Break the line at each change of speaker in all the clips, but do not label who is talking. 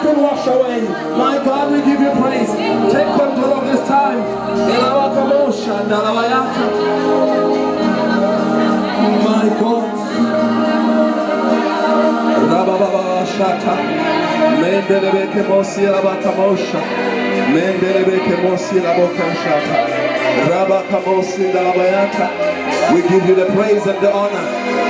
been washed away. My God, we give you praise. Take control of this time. My God. Mendelebeke mosi labakamosha. Mendelebeke mosi labokashata. Rabakamosi labayata. We give you the praise and the honor.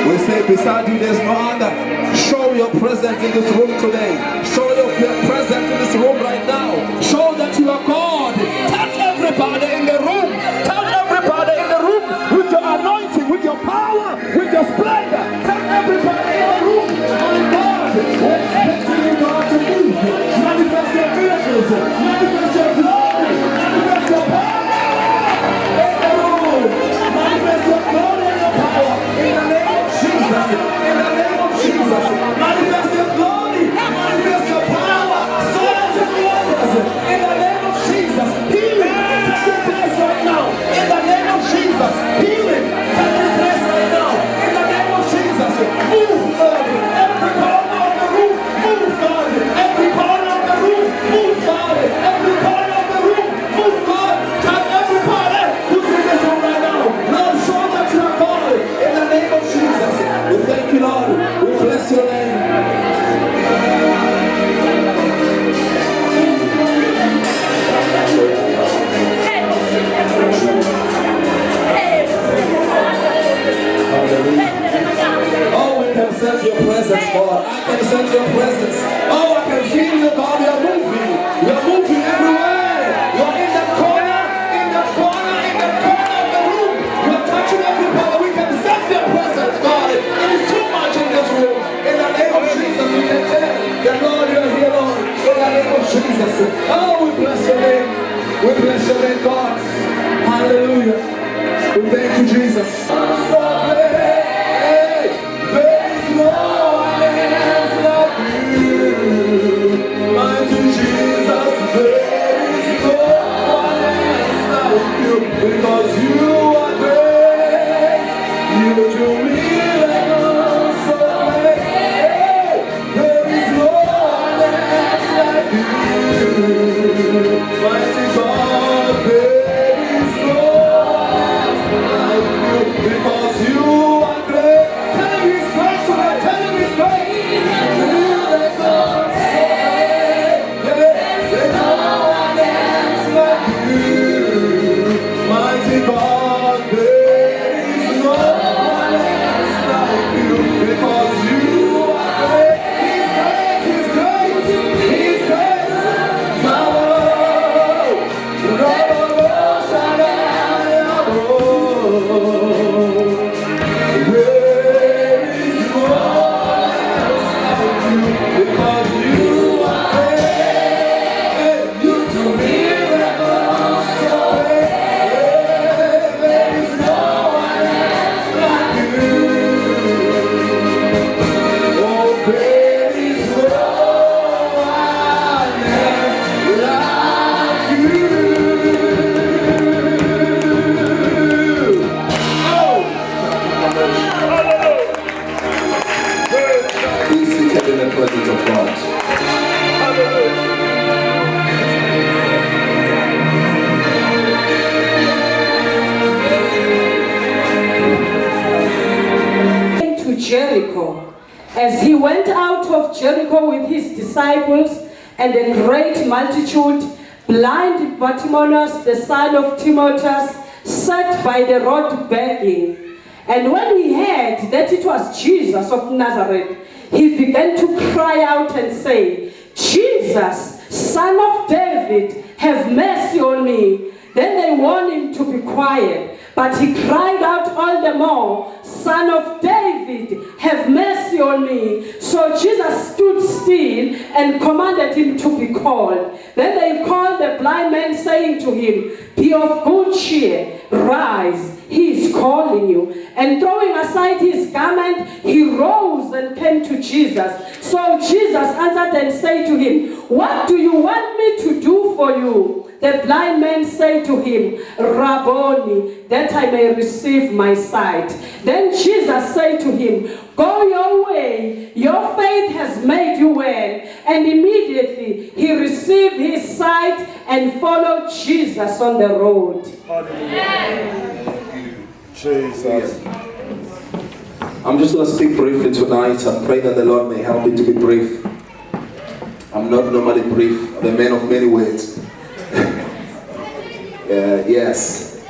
We say beside you there's no other. Show your presence in this room today. Show your presence in this room right now. Show that you are God. Touch everybody in the room. Touch everybody in the room with your anointing, with your power, with your splendor. Touch everybody in the room. My God, we're expecting you, God, to move. Manifest your miracles. Manifest your glory. Manifest your power. Manifest your glory and your power in the name of Jesus. In the name of Jesus. Manifest your glory. Manifest your power. Signs and wonders. In the name of Jesus. Healing taking place right now. In the name of Jesus. Healing taking place right now. In the name of Jesus. Move, God. Every corner of the room. Move, God. Every corner of the room. Move, God. Every corner of the room. Move, God. Touch everybody who's in this room right now. Lord, show that you are God. In the name of Jesus. We thank you, Lord. We bless your name. Oh, we can sense your presence, God. I can sense your presence. Oh, I can feel you, God. You're moving. You're moving everywhere. You're in that corner, in that corner, in that corner of the room. You're touching everybody. We can sense your presence, God. It is too much in this room. In the name of Jesus, we can tell that, Lord, you're here, Lord. In the name of Jesus. Oh, we bless your name. We bless your name, God. Hallelujah. We thank you, Jesus. Because you are great, you do miracles so great. There is no one else like you, mighty God. There is no one else like you, because you are great. Tell him he's great, so tell him he's great. Miracles so great. There's no one else like you. Mighty God, there is no one else like you, because you are great. He's great, he's great, he's great. There is no one else like you, because you are great. You do miracles so great.
Jericho. As he went out of Jericho with his disciples and a great multitude, blind Bartimaeus, the son of Timaeus, sat by the road begging. And when he heard that it was Jesus of Nazareth, he began to cry out and say, Jesus, Son of David, have mercy on me. Then they warned him to be quiet, but he cried out all the more, Son of David, have mercy on me. So Jesus stood still and commanded him to be called. Then they called the blind man, saying to him, be of good cheer, rise, he is calling you. And throwing aside his garment, he rose and came to Jesus. So Jesus answered and said to him, what do you want me to do for you? The blind man said to him, Rabboni, that I may receive my sight. Then Jesus said to him, go your way, your faith has made you well. And immediately and follow Jesus on the road.
Jesus.
I'm just going to speak briefly tonight and pray that the Lord may help me to be brief. I'm not normally brief. I'm a man of many words. Yes.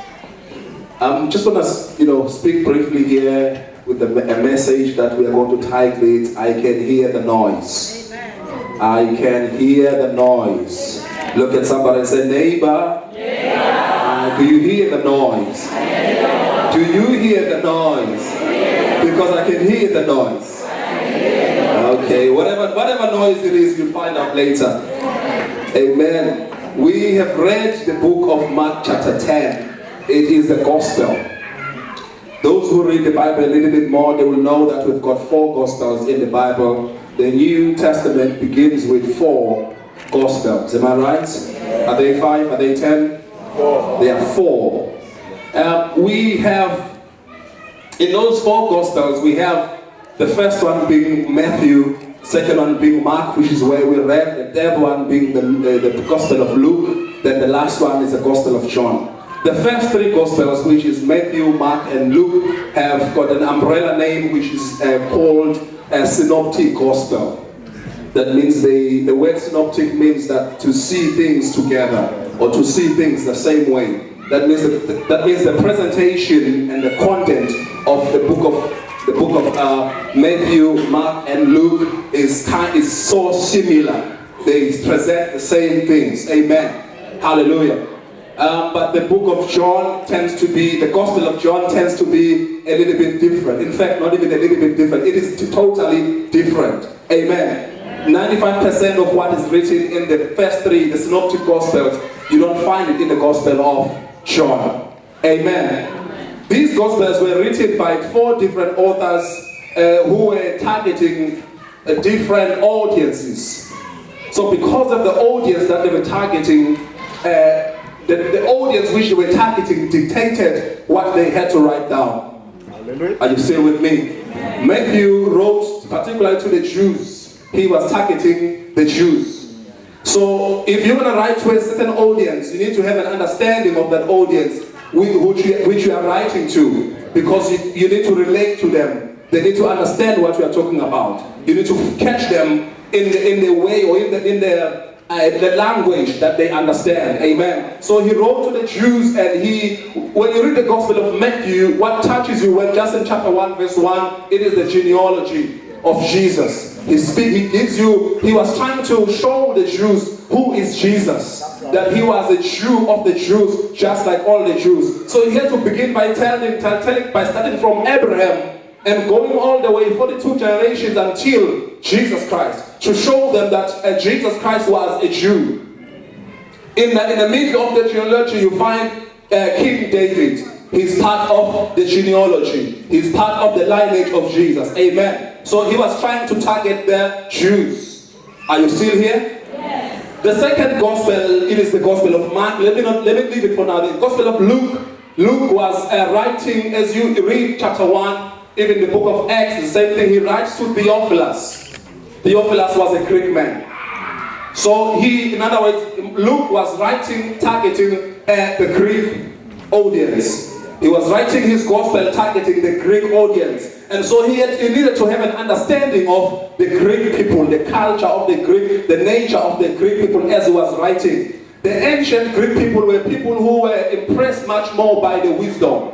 I'm just going to, speak briefly here with a message that we are going to title it, I Can Hear the Noise. Amen. I can hear the noise. Amen. Look at somebody and say, neighbor, do you hear the noise? Do you hear the noise? Because I can hear the noise. Okay, whatever noise it is, you'll find out later. Amen. We have read the book of Mark chapter 10. It is the gospel. Those who read the Bible a little bit more, they will know that we've got 4 gospels in the Bible. The New Testament begins with 4 gospels. Am I right? Are they 5? Are they 10? 4. They are 4. We have, in those 4 gospels, we have the first one being Matthew, second one being Mark, which is where we read, the third one being the gospel of Luke, then the last one is the gospel of John. The first 3 gospels, which is Matthew, Mark, and Luke, have got an umbrella name which is called a synoptic gospel. That means the word synoptic means that to see things together, or to see things the same way. That means the presentation and the content of the book of Matthew, Mark, and Luke is so similar. They present the same things. Amen. Hallelujah. But the book of John the Gospel of John tends to be a little bit different. In fact, not even a little bit different. It is totally different. Amen. 95% of what is written in the first 3, the synoptic gospels, you don't find it in the Gospel of John. Amen. These gospels were written by 4 different authors who were targeting different audiences. So because of the audience that they were targeting, the audience which they were targeting dictated what they had to write down. Hallelujah. Are you still with me? Matthew wrote particularly to the Jews. He was targeting the Jews. So if you're going to write to a certain audience, you need to have an understanding of that audience which you are writing to, because you need to relate to them. They need to understand what you are talking about. You need to catch them in the way or in the language that they understand. Amen. So he wrote to the Jews, and when you read the Gospel of Matthew, what touches you when just in chapter 1 verse 1, it is the genealogy of Jesus. He was trying to show the Jews who is Jesus, that he was a Jew of the Jews, just like all the Jews. So he had to begin by starting from Abraham and going all the way 42 generations until Jesus Christ, to show them that Jesus Christ was a Jew. In the middle of the genealogy, you find King David. He's part of the genealogy. He's part of the lineage of Jesus. Amen. So he was trying to target the Jews. Are you still here? Yes. The second gospel, it is the Gospel of Mark. Let me leave it for now. The Gospel of Luke. Luke was writing, as you read chapter 1, even the book of Acts, the same thing. He writes to Theophilus. Theophilus was a Greek man. So in other words, Luke was writing, targeting the Greek audience. He was writing his gospel targeting the Greek audience. And so he needed to have an understanding of the Greek people, the culture of the Greek, the nature of the Greek people as he was writing. The ancient Greek people were people who were impressed much more by the wisdom.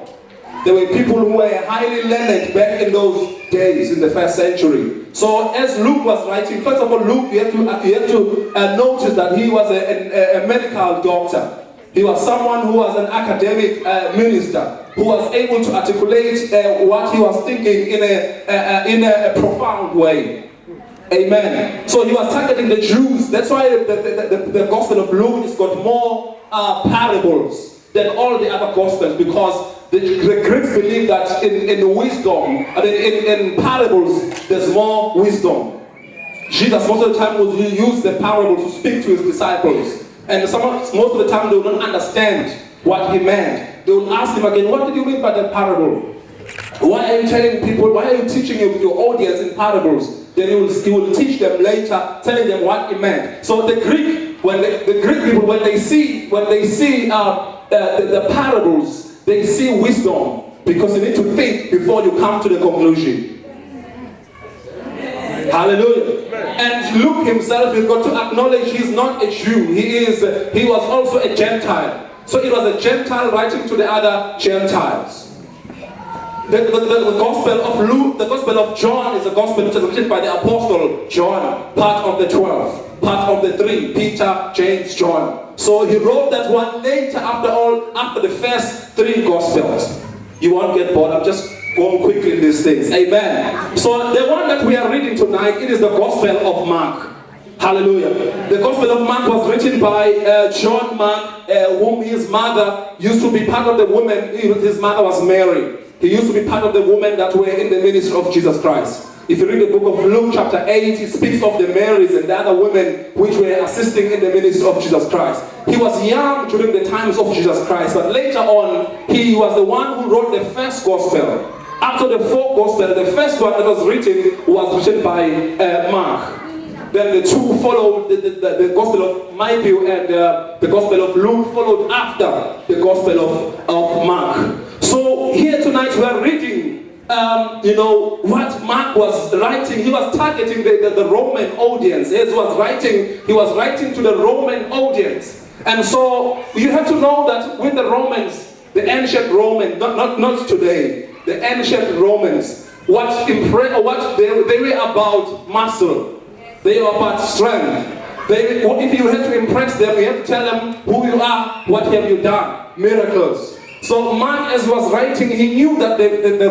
They were people who were highly learned back in those days, in the 1st century. So as Luke was writing, first of all, Luke, you have to notice that he was a medical doctor. He was someone who was an academic minister, who was able to articulate what he was thinking in a profound way. Amen. So he was targeting the Jews. That's why the Gospel of Luke has got more parables than all the other Gospels, because the Greeks believe that in wisdom, in parables, there's more wisdom. Jesus most of the time would use the parable to speak to his disciples. And most of the time they will not understand what he meant. They will ask him again, what did you mean by the parable? Why are you telling people, why are you teaching your audience in parables? Then he will teach them later, telling them what he meant. So the Greek when the Greek people, when they see the parables, they see wisdom, because you need to think before you come to the conclusion. Hallelujah. And Luke himself is going to acknowledge he's not a Jew. He was also a Gentile. So it was a Gentile writing to the other Gentiles. The Gospel of Luke, the Gospel of John is a Gospel which is written by the Apostle John, part of the 12, part of the 3, Peter, James, John. So he wrote that one later after the first 3 Gospels. You won't get bored, I'm just going quickly in these things. Amen. So the one that we are reading tonight, it is the Gospel of Mark. Hallelujah. The Gospel of Mark was written by John Mark, whom his mother used to be part of the women. His mother was Mary. He used to be part of the women that were in the ministry of Jesus Christ. If you read the book of Luke chapter 8, it speaks of the Marys and the other women which were assisting in the ministry of Jesus Christ. He was young during the times of Jesus Christ, but later on, he was the one who wrote the first Gospel. After the 4 Gospels, the first one that was written by Mark. Then the 2 followed, the Gospel of Matthew and the Gospel of Luke followed after the Gospel of Mark. So here tonight we are reading, what Mark was writing. He was targeting the Roman audience. As he was writing to the Roman audience. And so you have to know that with the Romans, the ancient Romans, not today, the ancient Romans, what they were about muscle. They were about strength. If you had to impress them, you had to tell them who you are, what have you done, miracles. So Mark, as he was writing, he knew that the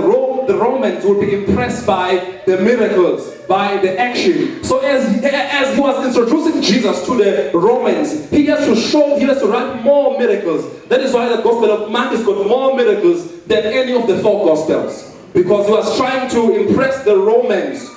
Romans would be impressed by the miracles, by the action. So as he was introducing Jesus to the Romans, he has to write more miracles. That is why the Gospel of Mark has got more miracles than any of the 4 Gospels. Because he was trying to impress the Romans.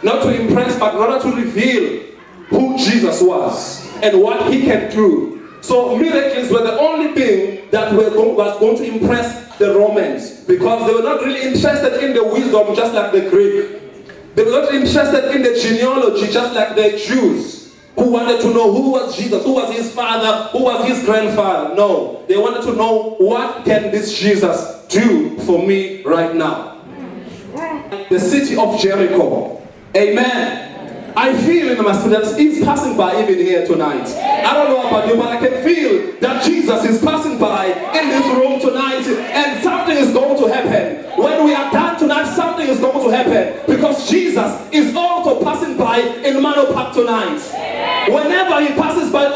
Not to impress, but rather to reveal who Jesus was and what he can do. So miracles were the only thing that was going to impress the Romans, because they were not really interested in the wisdom just like the Greek. They were not interested in the genealogy just like the Jews, who wanted to know who was Jesus, who was his father, who was his grandfather. No, they wanted to know, what can this Jesus do for me right now? The city of Jericho. Amen. I feel in my spirit that he's passing by even here tonight. I don't know about you, but I can feel that Jesus is passing by in this room tonight, and something is going to happen. When we are done tonight, something is going to happen, because Jesus is also passing by in Mano Park tonight. Whenever he passes by,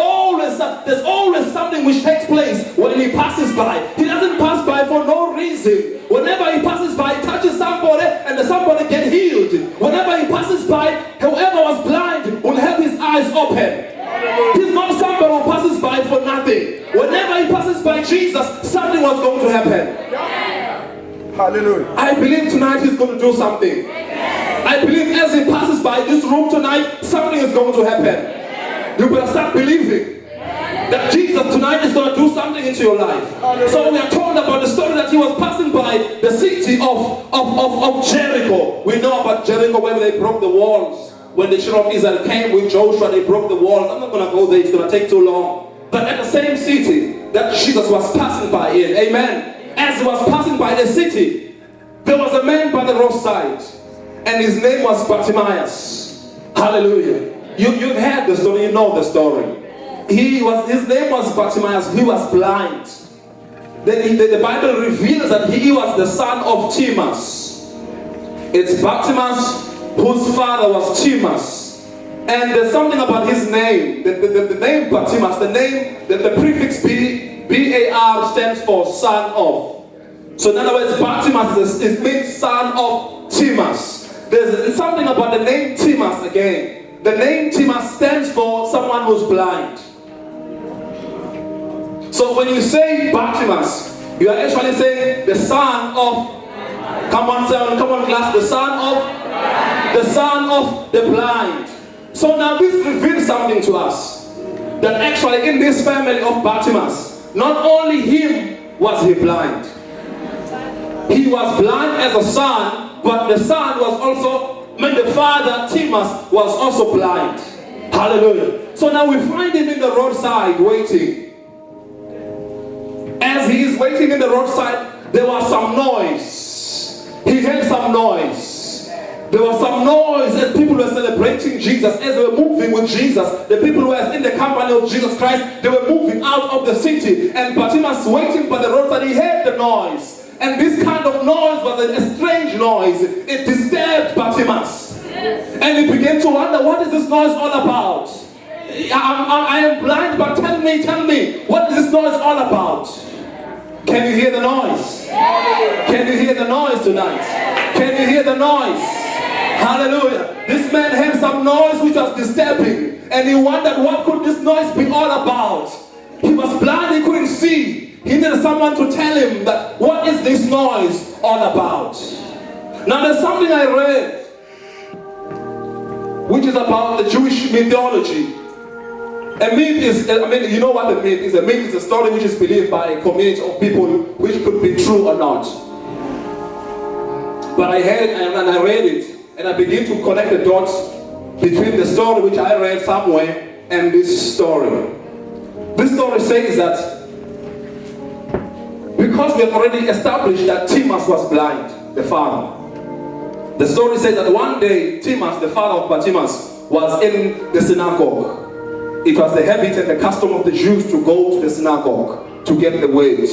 there's always something which takes place when he passes by. He doesn't pass by for no reason. Whenever he passes by, he touches somebody and somebody gets healed. Whenever he passes by, whoever was blind will have his eyes open. He's not somebody who passes by for nothing. Whenever he passes by Jesus, something was going to happen. Hallelujah. I believe tonight he's going to do something. I believe as he passes by this room tonight, something is going to happen. You better start believing that Jesus tonight is going to do something into your life. So we are told about the story that he was passing by the city of Jericho. We know about Jericho, where they broke the walls. When the children of Israel came with Joshua, they broke the walls. I'm not going to go there, it's going to take too long. But at the same city that Jesus was passing by in, amen, as he was passing by the city, there was a man by the roadside, and his name was Bartimaeus. Hallelujah. You've heard the story, you know the story. His name was Bartimaeus. He was blind. The Bible reveals that he was the son of Timaeus. It's Bartimaeus whose father was Timaeus. And there's something about his name. The name Bartimaeus, the prefix B-A-R stands for son of. So in other words, Bartimaeus means son of Timaeus. There's something about the name Timaeus again. The name Timaeus stands for someone who's blind. So when you say Bartimaeus, you are actually saying the son of, come on class, the son of the blind. So now this reveals something to us, that actually in this family of Bartimaeus, not only him was he blind. He was blind as a son, but the son was also, the father Timaeus was also blind. Hallelujah. So now we find him in the roadside waiting. As he is waiting in the roadside, there was some noise. He heard some noise. There was some noise as people were celebrating Jesus, as they were moving with Jesus. The people who were in the company of Jesus Christ, they were moving out of the city. And Bartimaeus waiting by the roadside, he heard the noise. And this kind of noise was a strange noise. It disturbed Bartimaeus. And he began to wonder, what is this noise all about? I am blind, but tell me, what is this noise all about? Can you hear the noise? Can you hear the noise tonight? Can you hear the noise? Hallelujah. This man heard some noise which was disturbing, and he wondered, what could this noise be all about? He was blind, he couldn't see. He needed someone to tell him that, what is this noise all about? Now there's something I read which is about the Jewish mythology. A myth is, you know what a myth is? A myth is a story which is believed by a community of people which could be true or not. But I heard it and I read it, and I began to connect the dots between the story which I read somewhere and this story. This story says that because we have already established that Timaeus was blind, the father. The story says that one day Timaeus, the father of Bartimaeus, was in the synagogue. It was the habit and the custom of the Jews to go to the synagogue to get the word.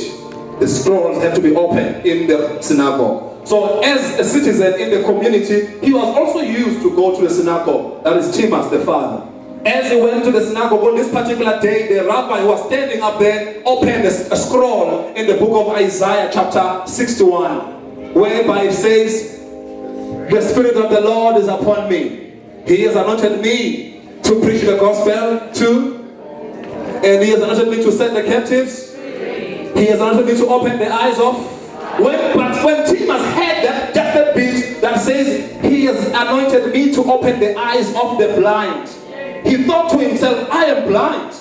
The scrolls had to be opened in the synagogue. So as a citizen in the community, he was also used to go to the synagogue. That is Timaeus, the father. As he went to the synagogue on this particular day, the rabbi who was standing up there opened a scroll in the book of Isaiah chapter 61, whereby it says, the Spirit of the Lord is upon me. He has anointed me to preach the gospel and he has anointed me to set the captives. He has anointed me to open the eyes of. But when Timaeus heard that bit that says, he has anointed me to open the eyes of the blind, he thought to himself, I am blind.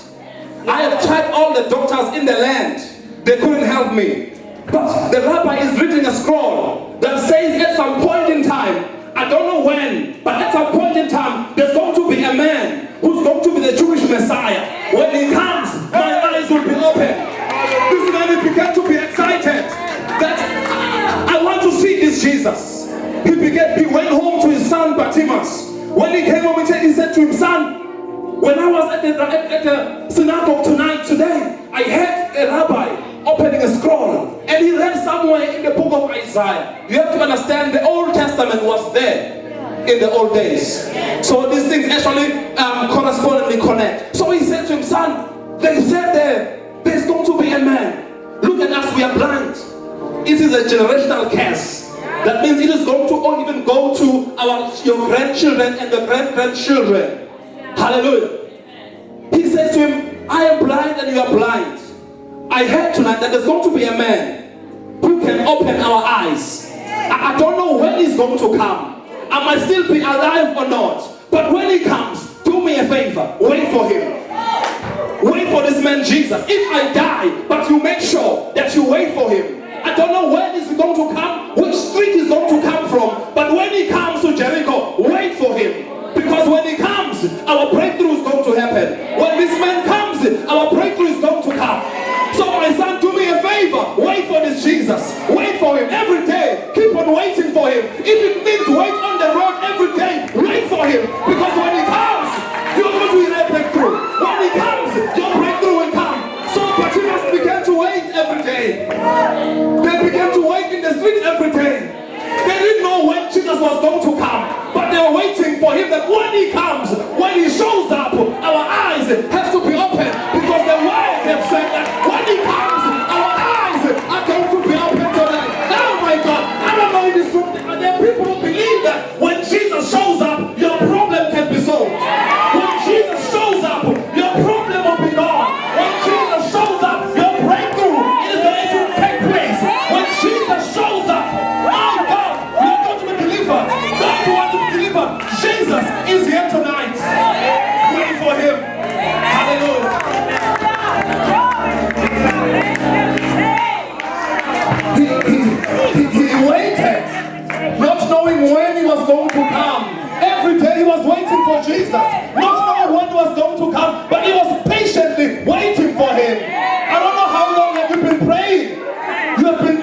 I have tried all the doctors in the land. They couldn't help me. But the rabbi is reading a scroll that says at some point in time, I don't know when, but at some point in time, there's going to be a man who's going to be the Jewish Messiah. When he comes, my eyes will be open. This man began to be excited that I want to see this Jesus. He went home to his son Bartimaeus. When he came home, he said to him, son, when I was at the synagogue today, I heard a rabbi opening a scroll, and he read somewhere in the book of Isaiah. You have to understand, the Old Testament was there in the old days. So these things actually correspondingly connect. So he said to him, son, they said there's going to be a man. Look at us, we are blind. It is a generational curse. That means it is going to even go to your grandchildren and the great-grandchildren. Hallelujah. He says to him, I am blind and you are blind. I heard tonight that there's going to be a man who can open our eyes. I don't know when he's going to come. I might still be alive or not. But when he comes, do me a favor. Wait for him. Wait for this man Jesus. If I die, but you make sure that you wait for him. I don't know when he's going to come, which street he's going to come from. But when he comes to Jericho, wait for him. Because when he comes, our breakthrough is going to happen. When this man comes, our breakthrough is going to come. So my son, do me a favor. Wait for this Jesus. Wait for him every day. Keep on waiting for him. If it means wait on the road every day, wait for him. Because when he comes, you're going to get a breakthrough. When he comes, your breakthrough will come. So Bartimaeus began to wait every day. They began to wait in the street every day. They didn't know when Jesus was going to come. But they were waiting for him, that when he comes, when he shows up, our eyes have to be open. Because the word have said that when he comes, our eyes are going to be open tonight. Oh my God, I don't know if this room, there are people who believe that when Jesus shows up, your problem can be solved. When Jesus shows up, your problem will be gone. When Jesus shows up, your breakthrough is going to take place. When Jesus shows up, my God, you're going to be delivered. God wants to be delivered. Jesus is here tonight. Wait for him. Hallelujah. He waited, not knowing when he was going to come. Every day he was waiting for Jesus, not knowing when he was going to to come, but he was patiently waiting for him. I don't know how long have you been praying.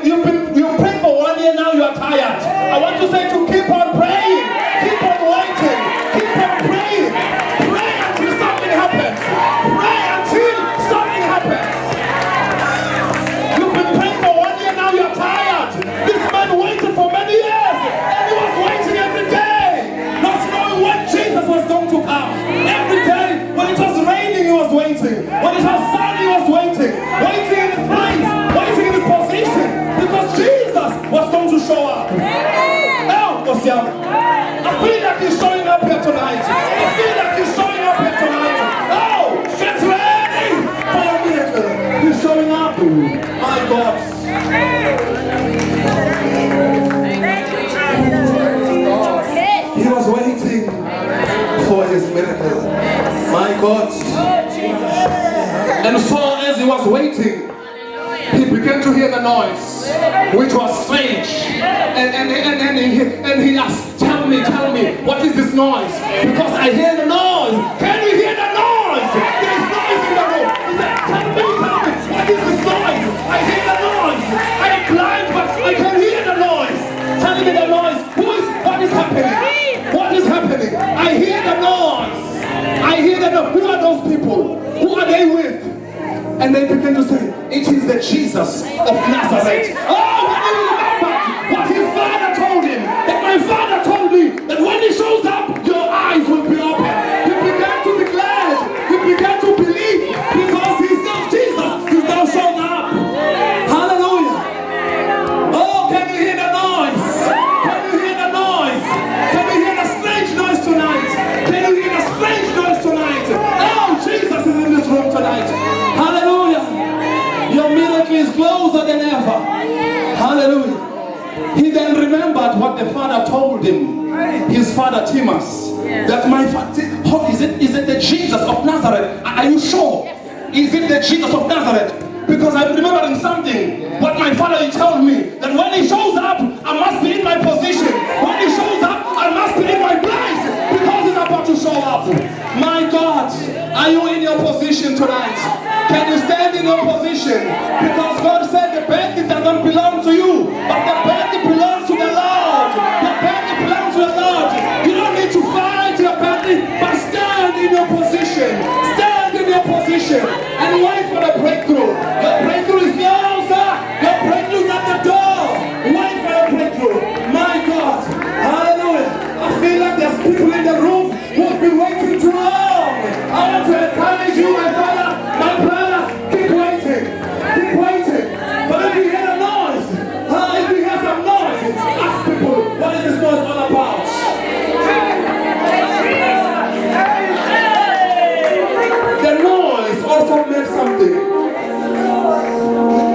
You've prayed for 1 year now, you are tired. I want to say to keep on praying, keep on waiting, keep on praying. Pray until something happens. Pray until something happens. You've been praying for 1 year now, you are tired. This man waited for many years, and he was waiting every day, not knowing when Jesus was going to come. Every day, when it was raining, he was waiting. When it was sunny, he was waiting. Waiting in his place, waiting in his position, because Jesus was going to show up. I feel like he's showing up here tonight. I feel like he's showing up here tonight. Oh, get ready for a miracle. He's showing up. My God. He was waiting for his miracle. My God. And so as he was waiting, he began to hear the noise, which was strange. And he asked, tell me, what is this noise? Because I hear the noise. Can you hear the noise? There's noise in the room. He said, tell me, what is this noise? I hear the noise. I am blind, but I can hear the noise. Tell me the noise. What is happening? What is happening? I hear the noise. I hear the noise. Who are those people? Who are they with? And they begin to say, it is the Jesus of Nazareth. Oh, when you remember what his father told him, that my father told me, that when he shows up, your eyes will be open. He began to be glad. He began to believe, because he's not Jesus. He's now shown up. Hallelujah. Oh, can you hear the noise? Can you hear the noise? Can you hear the strange noise tonight? Can you hear the strange noise tonight? Oh, Jesus is in this room tonight. Hallelujah. Your miracle is closer than ever. Hallelujah. He then remembered what the father told him, his father Timas, that my father, is it the Jesus of Nazareth? Are you sure? Is it the Jesus of Nazareth? Because I'm remembering something. What my father told me, that when he shows up, I must be in my position. When he shows up, I must be in my place, because he's about to show up. My God, are you in your position tonight? Can you stand in your position? Because God said the banquet doesn't belong to you, but the banquet belongs to the Lord. The banquet belongs to the Lord. You don't need to fight your banquet, but stand in your position. Stand in your position and wait for the breakthrough. Your breakthrough is closer. Your breakthrough is at the door. Wait for your breakthrough. My God. Hallelujah. I feel like there's people in the room who have been waiting too long. I want to encourage you, my father, my brother, keep waiting. Keep waiting. But if you hear a noise, if you hear some noise, ask people, what is this noise all about? The noise also meant something.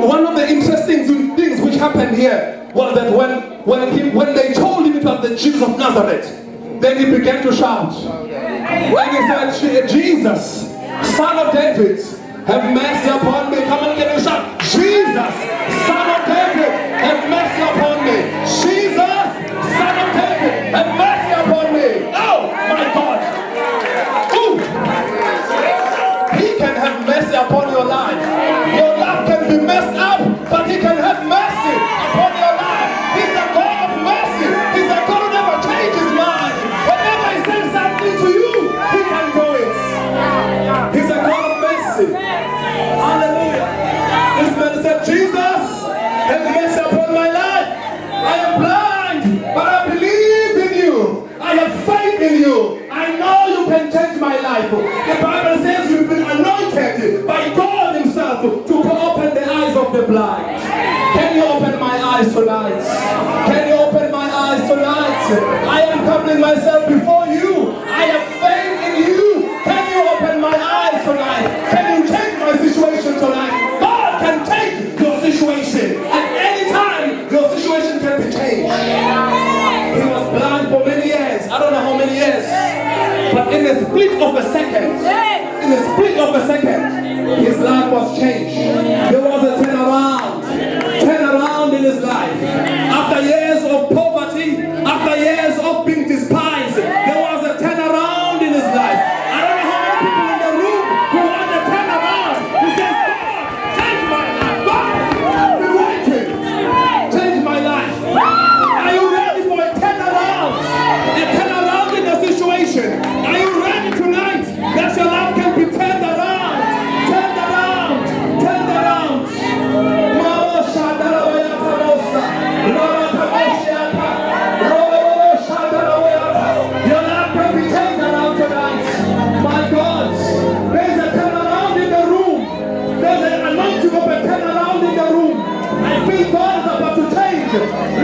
One of the interesting things which happened here was that when they told him it was the Jesus of Nazareth, then he began to shout. When he said, Jesus, Son of David, have mercy upon me. Come on, can you shout? Jesus, Son of David, have mercy upon me. Jesus, Son of David, have mercy upon me. Oh, my God. Ooh. He can have mercy upon your life. Your life can be messed up, but he can have mercy upon your life. He's a God of mercy. He's a God who never changes his mind. Whenever he says something to you, he can do it. He's a God of mercy. Hallelujah. This man said, Jesus, have mercy upon my life. I am blind, but I believe in you. I have faith in you. I know you can change my life. The Bible says you've been anointed by God himself to open the eyes of the blind. Can you open my eyes tonight? Can you open my eyes tonight? I am humbling myself before you. I have faith in you. Can you open my eyes tonight? Can you change my situation tonight? God can change your situation. At any time, your situation can be changed. He was blind for many years. I don't know how many years. But in a split of a second, his life was changed. There was a turnaround in his life. After years of poverty, after years of being despised, there was a turnaround in his life. I don't know how many people in the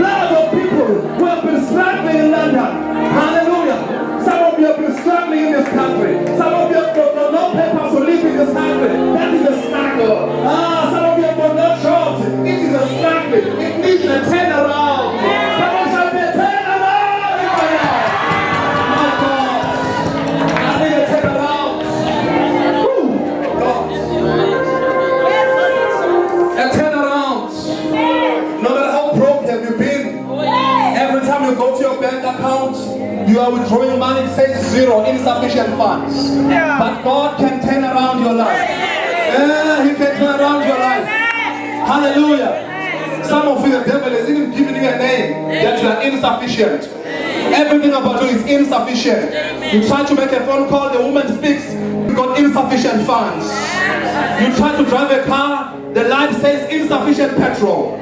Lots of people who have been struggling in London. Hallelujah. Some of you have been struggling in this country. Some of you have got no papers to live in this country. That is a struggle. Some of you have got no jobs. It is a struggle. It needs a turnaround. Someone shall be a turnaround in my life. My God. I need a turnaround. Woo. God. A turnaround. No matter how broke have you been, every time you go to your bank account, you are withdrawing money, it says zero, insufficient funds. But God can turn around your life. He can turn around your life. Hallelujah. Some of you, the devil is even giving you a name that you are insufficient. Everything about you is insufficient. You try to make a phone call, the woman speaks, you got insufficient funds. You try to drive a car, the light says insufficient petrol.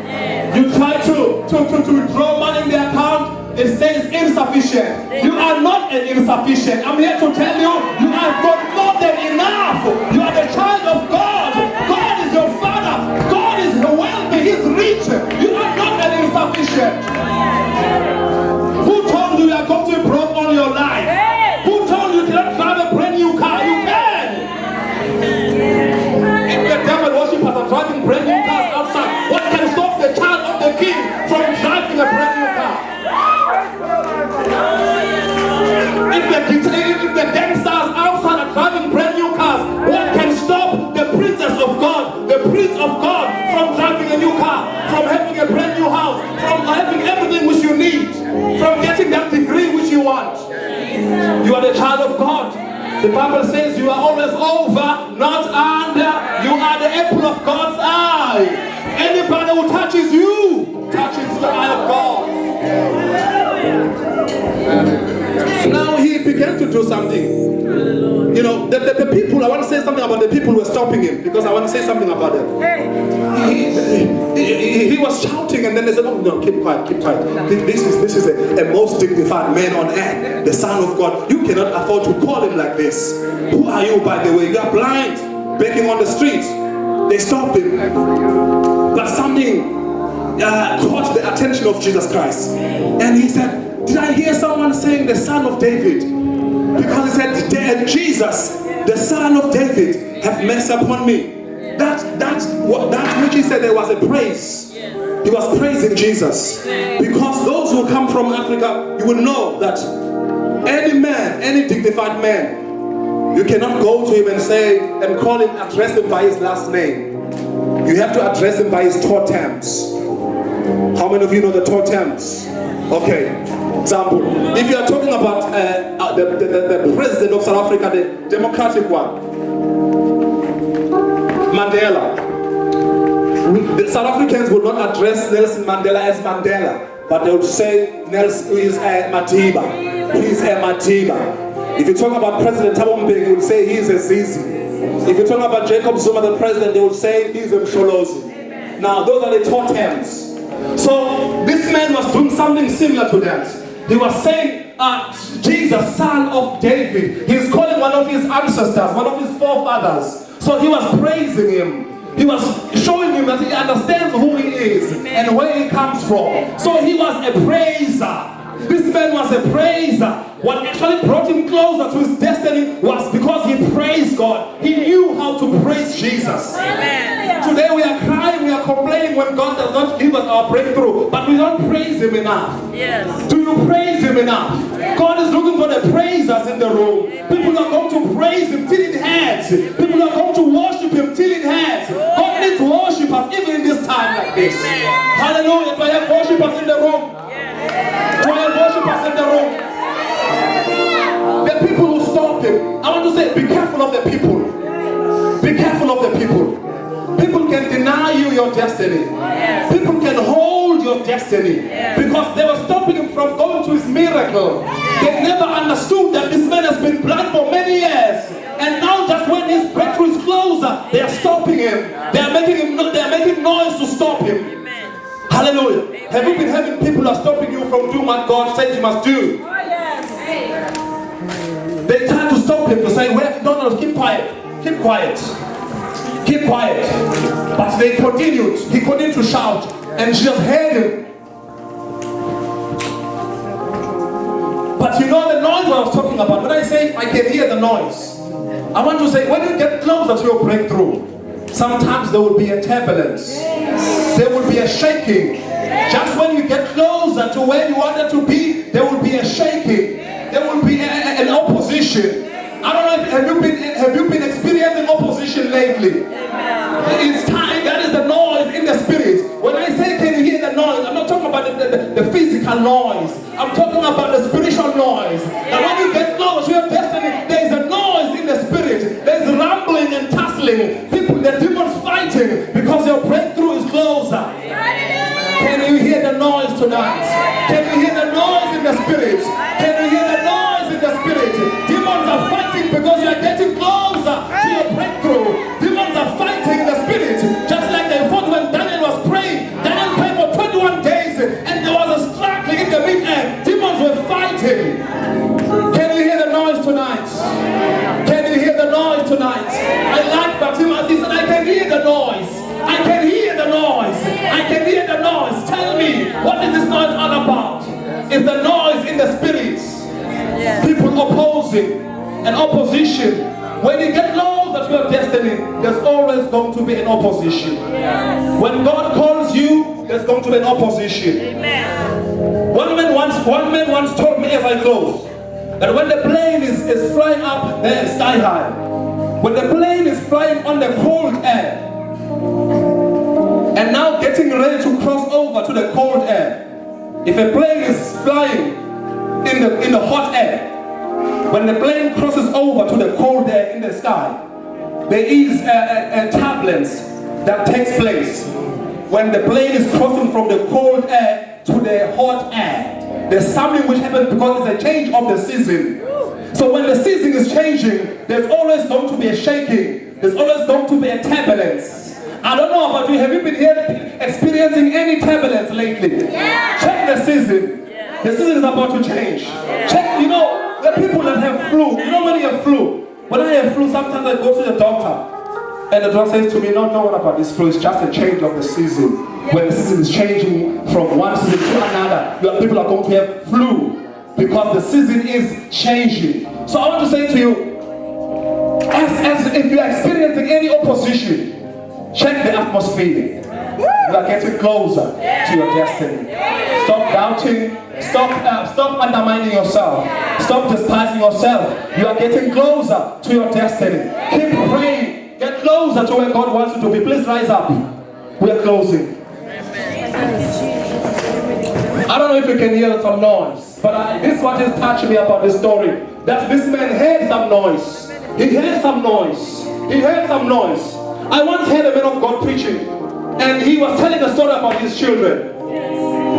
You try to withdraw money in the account, it says insufficient. You are not an insufficient. I'm here to tell you, you have got more than enough. You are the child of God. God is your father. God is wealthy. He's rich. You are not an insufficient. Who told you you are going to be broke all your life? Who told you you cannot drive a brand new car? You can. If the devil worshippers are driving brand new cars outside, what can stop the child of the king from driving a brand new car? If the gangsters outside are driving brand new cars, what can stop the princess of God, the prince of God, from driving a new car, from having a brand new house, from having everything which you need, from getting that degree which you want? You are the child of God. The Bible says you are always over, not under. You are the apple of God's eye. Anybody who touches you touches the eye of God. Now he began to do something. You know, the people, I want to say something about the people who were stopping him, because I want to say something about them. He was shouting, and then they said, oh no, keep quiet, keep quiet. This is a most dignified man on earth, the Son of God. You cannot afford to call him like this. Who are you, by the way? You are blind, begging on the streets. They stopped him. But something caught the attention of Jesus Christ. And he said, did I hear someone saying the Son of David? Because he said, Jesus, the Son of David, have mercy upon me. That which he said, there was a praise. He was praising Jesus. Because those who come from Africa, you will know that any man, any dignified man, you cannot go to him and say, and call him, address him by his last name. You have to address him by his totems. How many of you know the totems? Okay. Example, if you are talking about the president of South Africa, the democratic one, Mandela, the South Africans will not address Nelson Mandela as Mandela, but they will say Nelson is a Matiba. He is a Matiba. If you talk about President Thabo Mbeki, you will say he is a Zizi. If you talk about Jacob Zuma, the president, they will say he is a Msholozi. Now, those are the totems. So this man was doing something similar to that. He was saying, Jesus, Son of David. He is calling one of his ancestors, one of his forefathers. So he was praising him. He was showing him that he understands who he is and where he comes from. So he was a praiser. This man was a praiser. What actually brought him closer to his destiny was because he praised God. He knew how to praise Jesus. Amen. Today we are crying, we are complaining when God does not give us our breakthrough, but we don't praise him enough. Yes. Do you praise him enough? Yes. God is looking for the praisers in the room. People are going to praise him till it hurts. People are going to worship him till it hurts. God needs worshipers even in this time like this. Amen. Hallelujah. Do I have worshipers in the room? Yes. Do I have worshipers in the room? The people who stop him, I want to say, be careful of the people. Be careful of the people. People can deny you your destiny. Yes. People can hold your destiny. Yes. Because they were stopping him from going to his miracle. Yes. They never understood that this man has been blind for many years. And now just when his breakthrough is closer, they are stopping him. They are making noise to stop him. Amen. Hallelujah. Amen. Have you been having people who are stopping you from doing what God says you must do? Oh, yes. They tried to stop him to say, well, no, keep quiet. Keep quiet. Keep quiet. But they continued. He continued to shout. And she just heard him. But you know the noise I was talking about. When I say I can hear the noise, I want to say when you get closer to your breakthrough, sometimes there will be a turbulence. There will be a shaking. Just when you get closer to where you wanted to be, there will be a shaking. There will be an opposition. I don't know if have you been experiencing opposition lately? It's time. That is the noise in the spirit. When I say can you hear the noise, I'm not talking about the physical noise. I'm talking about the spiritual noise. And when you get close to your destiny, there is a noise in the spirit. There is rumbling and tussling. The demons fighting because your breakthrough is closer. Can you hear the noise tonight? Can you hear the noise in the spirit? Can you hear the noise in the spirit? Demons are fighting because you are getting closer to your breakthrough. Demons are fighting in the spirit, just like they fought when Daniel was praying. Daniel prayed for 21 days and there was a struggling in the mid-end. Demons were fighting. Can you hear the noise tonight? Can you hear the noise tonight? I like Bartimaeus. He said, I can hear the noise. I can hear the noise. I can hear the noise. Tell me, what is this noise all about? It's the noise in the spirits. People opposing and opposition. When you get closer to your destiny, there's always going to be an opposition. When God calls you, there's going to be an opposition. One man once told me as I close, that when the plane is flying up there sky high, when the plane is flying on the cold air, and now getting ready to cross over to the cold air, if a plane is flying in the hot air, when the plane crosses over to the cold air in the sky, there is a turbulence that takes place. When the plane is crossing from the cold air to the hot air, there's something which happens because it's a change of the season. So when the season is changing, there's always going to be a shaking. There's always going to be a turbulence. I don't know about you, have you been here experiencing any turbulence lately? Check the season. The season is about to change. Check, you know, the people that have flu. You know when you have flu? When I have flu, sometimes I go to the doctor. And the doctor says to me, no, what about this flu? It's just a change of the season. When the season is changing from one season to another, your people are going to have flu. Because the season is changing. So I want to say to you, as if you are experiencing any opposition, check the atmosphere. You are getting closer to your destiny. Stop doubting. Stop undermining yourself. Stop despising yourself. You are getting closer to your destiny. Keep praying. Get closer to where God wants you to be. Please rise up. We are closing. I don't know if you can hear some noise, but this is what has touched me about this story. That this man heard some noise. He heard some noise. He heard some noise. I once heard a man of God preaching, and he was telling a story about his children.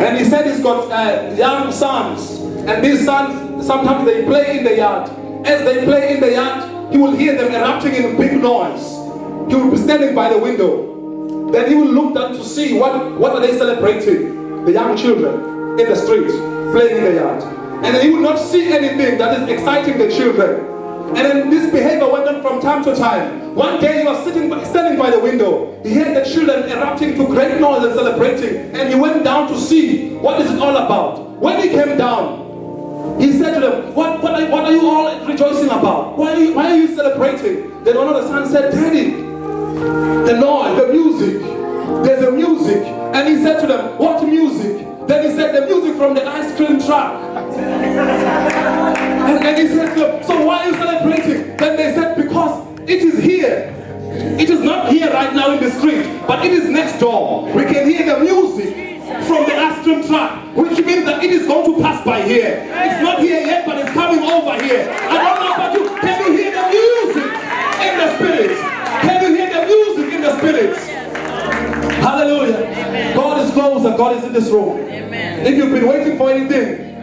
And he said he's got young sons, and these sons, sometimes they play in the yard. As they play in the yard, he will hear them erupting in a big noise. He will be standing by the window. Then he will look down to see what are they celebrating, the young children in the street, playing in the yard. And then he will not see anything that is exciting the children. And then this behavior went on from time to time. One day he was standing by the window. He heard the children erupting to great noise and celebrating. And he went down to see what is it all about. When he came down, he said to them, what are you all rejoicing about? Why are you celebrating? Then one of the sons said, Daddy, the noise, the music. There's a music. And he said to them, what music? Then he said, the music from the ice cream truck. and he said to them, so why are you celebrating? Then they said, because it is here. It is not here right now in the street, but it is next door. We can hear the music from the ice cream truck, which means that it is going to pass by here. It's not here yet, but it's coming over here. I don't know about you. Can you hear the music in the spirit? Can you hear the music in the spirit? Hallelujah. God is close and God is in this room. If you've been waiting for anything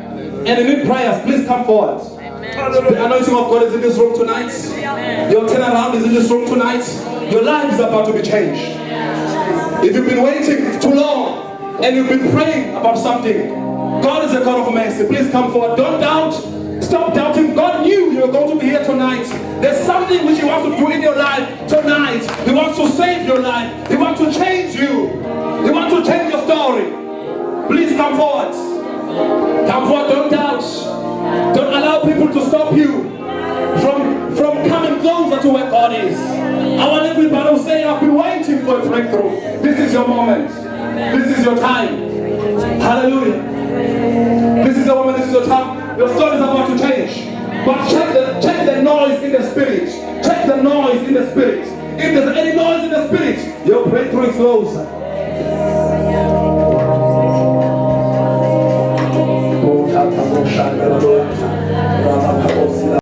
and you need prayers, please come forward. The anointing of God is in this room tonight. Your turnaround is in this room tonight. Your life is about to be changed. If you've been waiting too long and you've been praying about something, God is a God of mercy. Please come forward. Don't doubt. Stop doubting. God knew you were going to be here tonight. There's something which He wants to do in your life tonight. He wants to save your life. He wants to change you. He wants to change your story. Please come forward. Come forward. Don't doubt.
Don't allow people to stop you from coming closer to where God is. I want everybody to say, I've been waiting for a breakthrough. This is your moment. This is your time. Hallelujah. This is your moment. This is your time. Your story is about to change. But check the noise in the spirit. Check the noise in the spirit. If there's any noise in the spirit, your breakthrough is closer.